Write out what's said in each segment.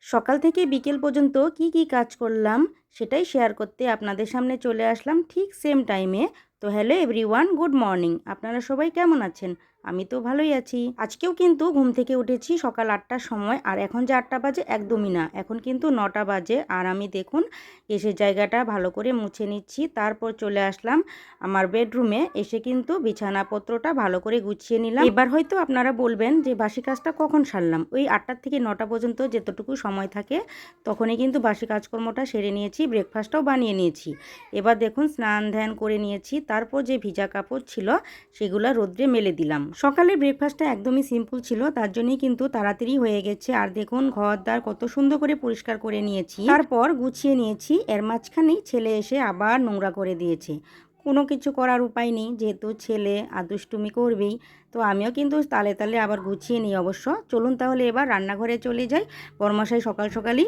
সকাল থেকে বিকেল পর্যন্ত কি কি কাজ করলাম সেটাই শেয়ার করতে আপনাদের সামনে চলে আসলাম ঠিক সেম টাইমে। তো হ্যালো এভরিওয়ান, গুড মর্নিং। আপনারা সবাই কেমন আছেন? আমি তো ভালোই আছি। আজকেও কিন্তু ঘুম থেকে উঠেছি সকাল ৮টার সময়, আর এখন যে ৮টা বাজে একদমই না, এখন কিন্তু ৯টা বাজে। আর আমি দেখুন এসে জায়গাটা ভালো করে মুছে নিচ্ছি, তারপর চলে আসলাম আমার বেডরুমে। এসে কিন্তু বিছানাপত্রটা ভালো করে গুছিয়ে নিলাম। এবার হয়তো আপনারা বলবেন যে বাসি কাজটা কখন সারলাম। ওই ৮টা থেকে ৯টা পর্যন্ত যেতটুকু সময় থাকে তখনই কিন্তু বাসি কাজকর্মটা সেরে নিয়েছি, ব্রেকফাস্টটাও বানিয়ে নিয়েছি। এবার দেখুন স্নান ধ্যান করে নিয়েছি, তারপর যে ভিজা কাপড় ছিল সেগুলো রোদ্রে মেলে দিলাম। সকালের ব্রেকফাস্টটা একদমই সিম্পল ছিল, তার জন্যই কিন্তু তাড়াতাড়ি হয়ে গেছে। আর দেখুন ঘর দ্বার কত সুন্দর করে পরিষ্কার করে নিয়েছি, তারপর গুছিয়ে নিয়েছি। এর মাঝখানেই ছেলে এসে আবার নোংরা করে দিয়েছে। কোনো কিছু করার উপায় নেই, যেহেতু ছেলে আর দুষ্টুমি করবেই, তো আমিও কিন্তু তালে তালে আবার গুছিয়ে নিই অবশ্য। চলুন তাহলে এবার রান্নাঘরে চলে যাই। বরমশাই সকাল সকালই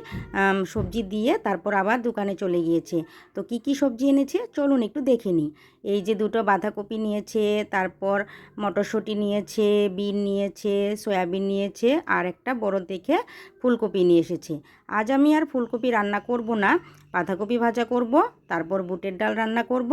সবজি দিয়ে তারপর আবার দোকানে চলে গিয়েছে। তো কি কি সবজি এনেছে চলুন একটু দেখে নিই। এই যে দুটো বাঁধাকপি নিয়েছে, তারপর মটরশুঁটি নিয়েছে, বিন নিয়েছে, সয়াবিন নিয়েছে, আর একটা বড় দেখে ফুলকপি নিয়ে এসেছে। আজ আমি আর ফুলকপি রান্না করব না, বাঁধাকপি ভাজা করব, তারপর বুটের ডাল রান্না করব।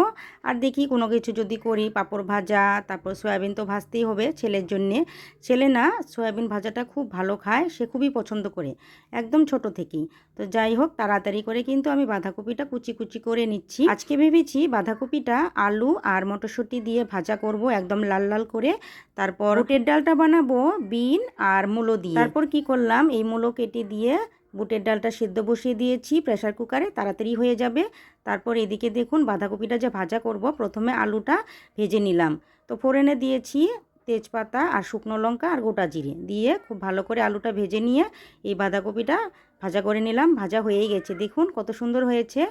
আর দেখি কোনো কিছু যদি করি, পাঁপড় ভাজা, তারপর সয়াবিন তো ভাজতেই হবে ছেলের জন্যে। ছেলে না সয়াবিন ভাজাটা খুব ভালো খায়, সে খুবই পছন্দ করে একদম ছোট থেকেই। তো যাই হোক, তাড়াতাড়ি করে কিন্তু আমি বাঁধাকপিটা কুচি কুচি করে নিচ্ছি। আজকে ভেবেছি বাঁধাকপিটা আলু আর মটরশুঁটি দিয়ে ভাজা করব একদম লাল লাল করে। তারপর বুটের ডালটা বানাবো বিন আর মূলো দিয়ে। তারপর কি করলাম, এই মূলো কেটে দিয়ে বুটের ডালটা সিদ্ধ বসিয়ে দিয়েছি প্রেসার কুকারে, তাড়াতাড়ি হয়ে যাবে। তারপর এদিকে দেখুন বাঁধাকপিটা যে ভাজা করব, প্রথমে আলুটা ভেজে নিলাম। তো ফোড়নে দিয়েছি তেজপাতা আর শুকনো লঙ্কা আর গোটা জিরে দিয়ে খুব ভালো করে আলুটা ভেজে নিয়ে এই বাঁধাকপিটা ভাজা করে নিলাম। ভাজা হয়েই গেছে, দেখুন কত সুন্দর হয়েছে।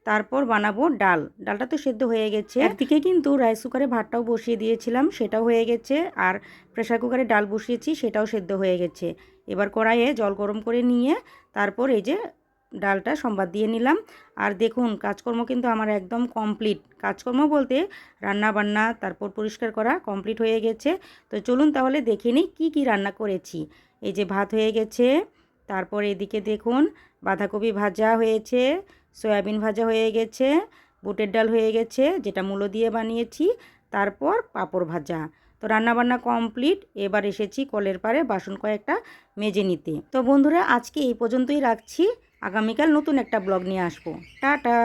তারপর বানাবো ডাল। ডালটা তো সেদ্ধ হয়ে গেছে। একদিকে কিন্তু রাইস কুকারে ভাতটাও বসিয়ে দিয়েছিলাম, সেটাও হয়ে গেছে। আর প্রেসার কুকারে ডাল বসিয়েছি, সেটাও সেদ্ধ হয়ে গেছে। এবার কড়াইয়ে জল গরম করে নিয়ে তারপর এই যে ডালটা সম্বাদ দিয়ে নিলাম। আর দেখুন কাজকর্ম কিন্তু আমার একদম কমপ্লিট। কাজকর্ম বলতে রান্না বান্না তারপর পরিষ্কার করা কমপ্লিট হয়ে গেছে। তো চলুন তাহলে দেখে নিই কী কী রান্না করেছি। এই যে ভাত হয়ে গেছে, তারপর এদিকে দেখুন বাঁধাকপি ভাজা হয়েছে, সয়াবিন ভাজা হয়ে গেছে, বুটের ডাল হয়ে গেছে যেটা মূলো দিয়ে বানিয়েছি, তারপর পাঁপড় ভাজা। তো রান্নাবান্না কমপ্লিট। এবার এসেছি কলের পাড়ে বাসন কয়েকটা মেজে নিতে। তো বন্ধুরা আজকে এই পর্যন্তই রাখছি, আগামীকাল নতুন একটা ব্লগ নিয়ে আসবো। টাটা।